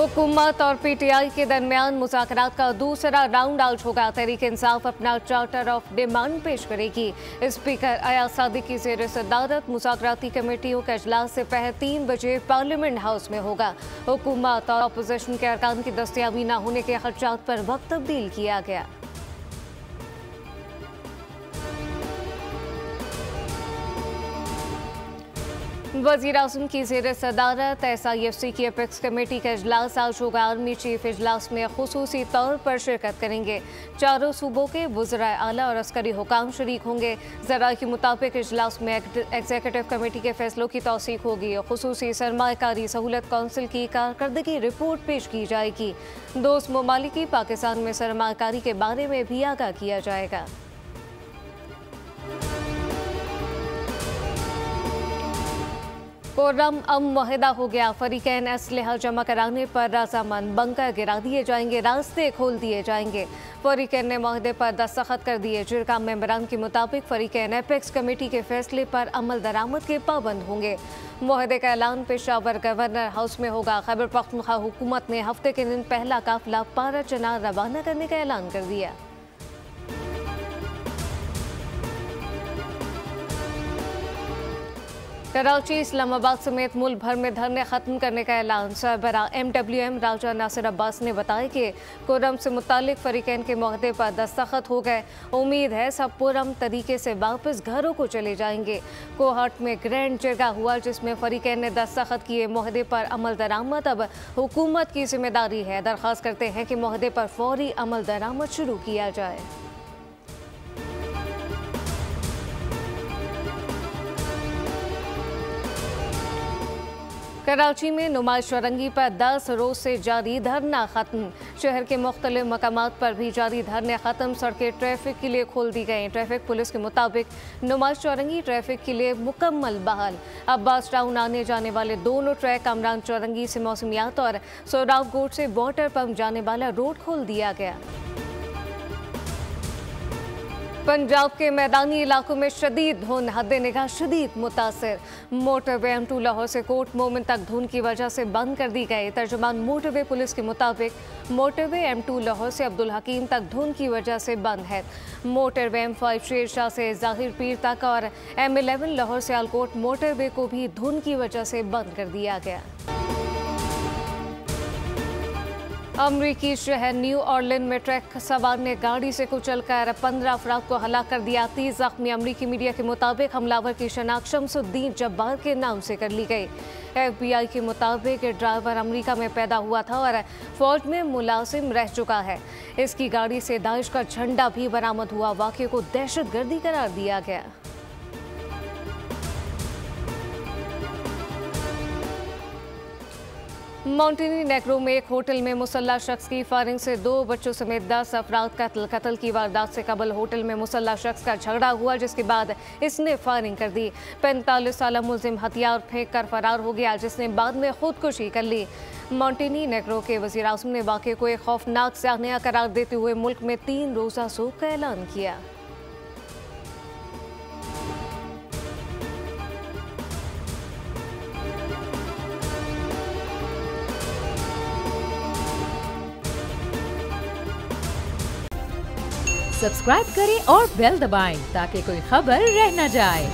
हुकूमत और पीटीआई के दरमियान मुज़ाकरात का दूसरा राउंड आज होगा। तहरीक इंसाफ अपना चार्टर ऑफ डिमांड पेश करेगी। स्पीकर अयाज सादिक की ज़ेर सदारत मुज़ाकराती कमेटियों का इजलास से पहले 3 बजे पार्लियामेंट हाउस में होगा। हुकूमत और अपोजिशन के अरकान की दस्तयाबी न होने के खर्चात पर वक्त तब्दील किया गया। वज़ीर-ए-आज़म की ज़ेर सदारत SIFC की अपेक्स कमेटी का इजलास आज होगा। आर्मी चीफ इजलास में खुसूसी तौर पर शिरकत करेंगे। चारों सूबों के वज़राए आला और अस्करी हुकाम शरीक होंगे। ज़राए के मुताबिक इजलास में एग्जीक्यूटिव कमेटी के फैसलों की तौसीक होगी। खुसूसी सरमायाकारी सहूलत कौंसिल की कारकर्दगी रिपोर्ट पेश की जाएगी। दोस्त ममालिक की पाकिस्तान में सरमायाकारी के बारे में भी आगाह किया जाएगा। कोरम मुअहदा हो गया। फरीकैन असलहा जमा कराने पर रजामंद, बंकर गिरा दिए जाएंगे, रास्ते खोल दिए जाएंगे। फरीकैन ने मुअहदे पर दस्तखत कर दिए। जिरका मेंबरान के मुताबिक फरीकैन एपेक्स कमेटी के फैसले पर अमल दरामद के पाबंद होंगे। मुअहदे का ऐलान पेशावर गवर्नर हाउस में होगा। खैबर पख्तूनख्वा हुकूमत ने हफ्ते के दिन पहला काफिला पारा चनार रवाना करने का ऐलान कर दिया। कराची, इस्लामाबाद समेत मुल्क भर में धरने खत्म करने का ऐलान। सरबरा MWM राजा नासिर अब्बास ने बताया कि कोरम से मुतालिक फरीकैन के मुअहदे पर दस्तखत हो गए। उम्मीद है सब पुरअमन तरीके से वापस घरों को चले जाएंगे। कोहट में ग्रैंड जरगा हुआ जिसमें फरीकैन ने दस्तखत किए। मुअहदे पर अमल दरामद अब हुकूमत की जिम्मेदारी है। दरख्वास्त करते हैं कि मुअहदे पर फौरी अमल दरामद शुरू किया जाए। कराची में नुमाइश रंगी पर 10 रोज से जारी धरना खत्म। शहर के मुख्तलिफ मकामात पर भी जारी धरने खत्म। सड़कें ट्रैफिक के लिए खोल दी गई। ट्रैफिक पुलिस के मुताबिक नुमाइश चौरंगी ट्रैफिक के लिए मुकम्मल बहाल। अब्बास टाउन आने जाने वाले दोनों ट्रैक, अमरान चौरंगी से मौसमियात और सोराब गोट से वाटर पंप जाने वाला रोड खोल दिया गया। पंजाब के मैदानी इलाकों में शदीद धुंध, हद निगाह शदीद मुतासर। मोटरवे M2 लाहौर से कोट मोमिन तक धुंध की वजह से बंद कर दी गई। तर्जुमान मोटरवे पुलिस के मुताबिक मोटरवे M2 लाहौर से अब्दुल हकीम तक धुंध की वजह से बंद है। मोटरवे M5 शेरशाह से जाहिर पीर तक और M11 लाहौर से आलकोट मोटरवे को भी धुंध की वजह से बंद कर दिया गया। अमरीकी शहर न्यू ऑरलिन में ट्रक सवार ने गाड़ी से कुचलकर 15 अफराद को हलाक कर दिया। 30 जख्मी। अमरीकी मीडिया के मुताबिक हमलावर की शनाख्त शमसुद्दीन जब्बार के नाम से कर ली गई। FBI के मुताबिक ड्राइवर अमेरिका में पैदा हुआ था और फौज में मुलाजिम रह चुका है। इसकी गाड़ी से दाइश का झंडा भी बरामद हुआ। वाक़े को दहशतगर्दी करार दिया गया। मोंटेनेग्रो में एक होटल में मुसल्लह शख्स की फायरिंग से 2 बच्चों समेत 10 अफराद कत्ल की वारदात से कबल होटल में मुसल्लह शख्स का झगड़ा हुआ, जिसके बाद इसने फायरिंग कर दी। 45 साला मुलजिम हथियार फेंक कर फरार हो गया, जिसने बाद में खुदकुशी कर ली। मोंटेनेग्रो के वज़ीर-ए-आज़म ने वाक़े को एक खौफनाक सानिया करार देते हुए मुल्क में 3 रोज़ा सोग का ऐलान किया। सब्सक्राइब करें और बेल दबाएं ताकि कोई खबर रह न जाए।